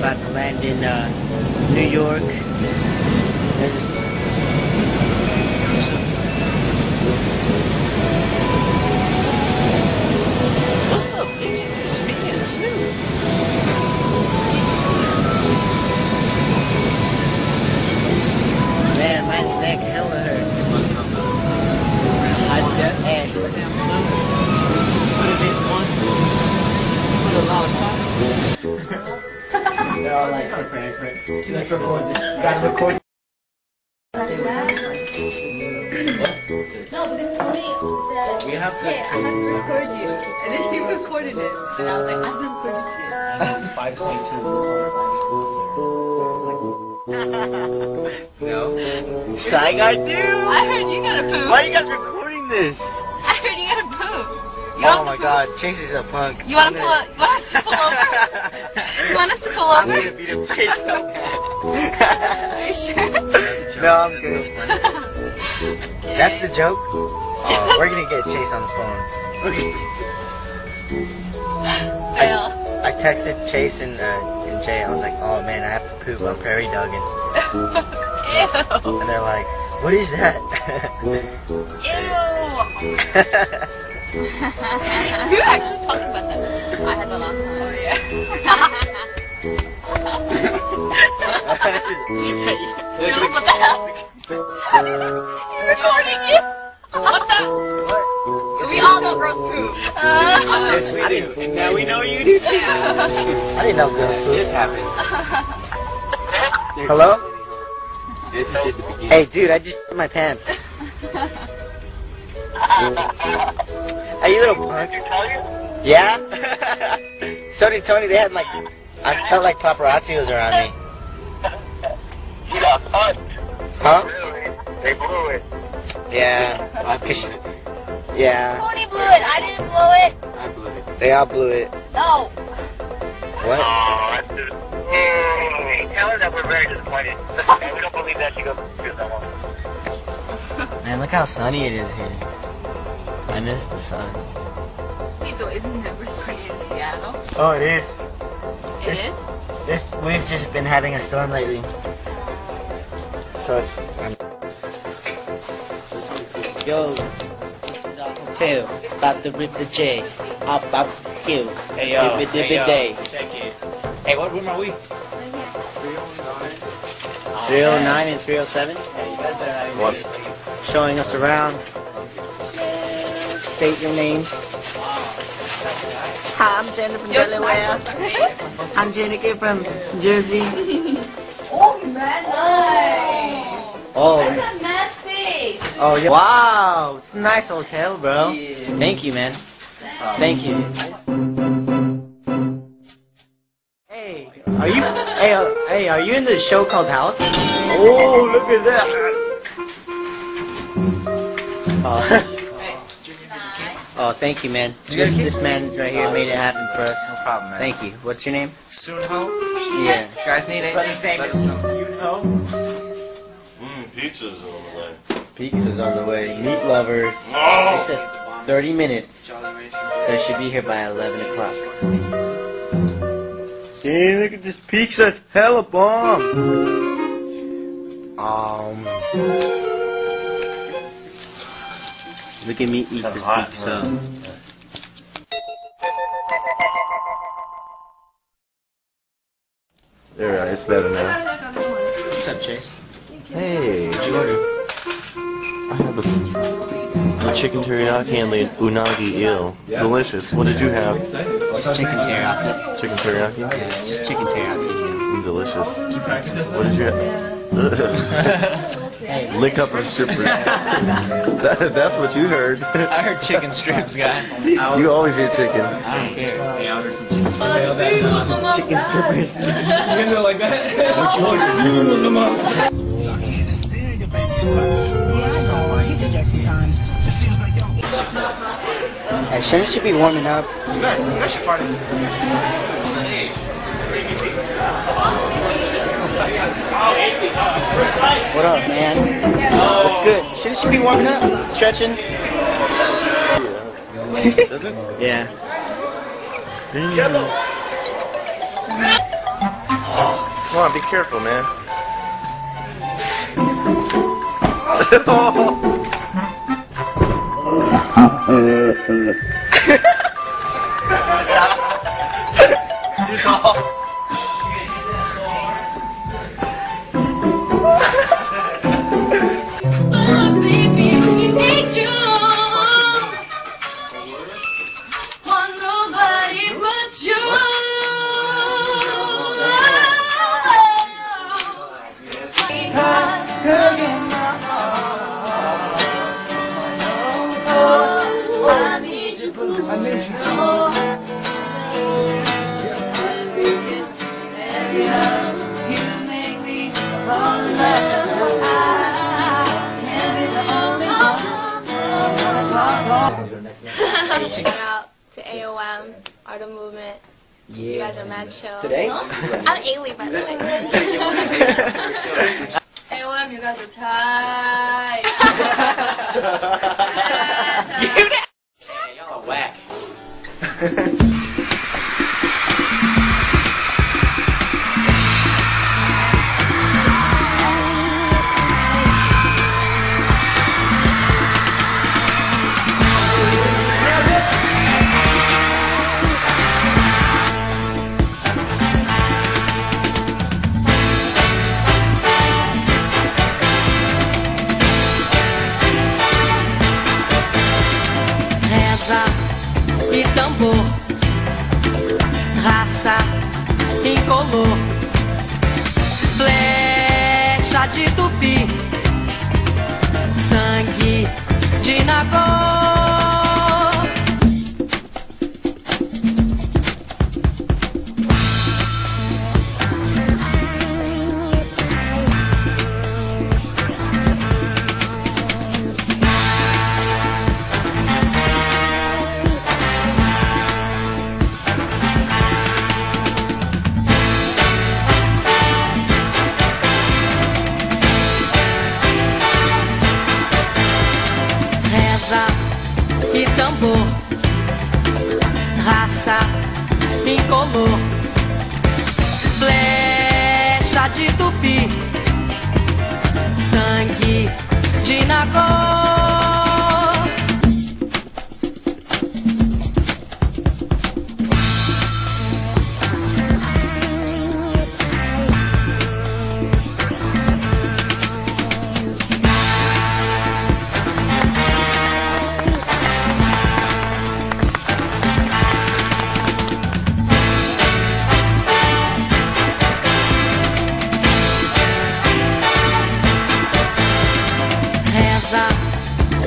about to land in New York. What's up, bitches? It's me and Snoop. Man, my neck hella hurts. I guess. And Put it in one. Put a lot of time. they're all like preparing for it. Let's record this. Gotta record. No, because Tony said, We have to. hey, I have to record you. And then he recorded it. And I was like, I'm recording too. It's 5:22. No. So I gotta do. I heard you gotta poop. Why are you guys recording this? I heard you gotta poop. You Oh want my us to god, Chase is a punk. poop? You want to pull up? You want us to pull over? You want us to pull I'm over? gonna beat him Chase so bad. Are you sure? No, I'm good. That's the joke? Oh, we're gonna get Chase on the phone. Fail. I texted Chase and Jay. I was like, oh man, I have to poop. I'm prairie dogging. Ew. And they're like, what is that? Ew. We were actually talking about that. I had the last time. Oh, yeah. You're like, what the hell? You're recording it? What the? What? We all know girls poop. Yes, we do. And now we know you do too. I didn't know girls It poop. happens. Hello? This is just the beginning. Hey dude, I just shit my pants. Hey, you little punk. Yeah? So did Tony. They had like, I felt like paparazzi was around me. You got punched. Huh? Really? They blew it. Yeah. Yeah. Tony blew it. I didn't blow it. I blew it. They all blew it. No. What? Oh, that's just... Tell her that we're very disappointed. And we don't believe that she goes to someone. Man, look how sunny it is here. I miss the sun. It's always never sunny in Seattle. Oh, it is. It is? We've just been having a storm lately. So it's... Yo, this is our hotel. About to rip the J. Up the skill. Hey yo. Dibby Hey yo. day. Check it. Hey, what room are we? 309 and 307. What? Showing us around. State your name. Hi, I'm Jenna from Delaware. I'm Jennifer from Jersey. Oh, man. Nice. Oh. That's a mad face. Oh yeah. Wow, it's a nice hotel, bro. Thank you, man. Thank you. Hey, are you? Hey, are you in the show called House? Oh, look at that. Oh. Oh, thank you, man. This man right here made it happen for us. No problem, man. Thank you. What's your name? Soon-ho? Yeah. Guys need it? Brother's name is Yoon-ho. Pizza's on the way. Pizza's on the way. Meat lovers. Oh! It said 30 minutes. So it should be here by 11 o'clock. Hey, look at this pizza. It's hella bomb. Look at me eat this pizza. There, it's better now. What's up, Chase? Hey, What'd you order? I have the chicken teriyaki and the unagi eel. Delicious. What did you have? Just chicken teriyaki. Chicken teriyaki? Just chicken teriyaki. Delicious. What did you have? Lick up a stripper. That's what you heard. I heard chicken strips, guy. You always hear chicken. I don't care. Hey, I ordered some chicken strips. Chicken strippers. You can do it like that? What you Hey, shouldn't you be warming up? What up, man? What's good? Shouldn't you be warming up? Stretching? Yeah. Come on, be careful, man. Shout out to AOM, Art of Movement. You guys are mad chill. Today? I'm Ailey, by the way. AOM, you guys are tight. Hey, y'all are whack. E tambor, raça incolor, flecha de tupi, sangue de nagô. E tambor, raça incolor, flecha de tupi, sangue de nagô.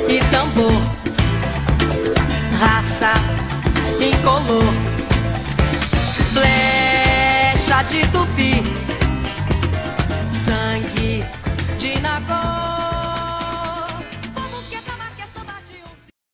E tambor, raça incolor, flecha de tupi,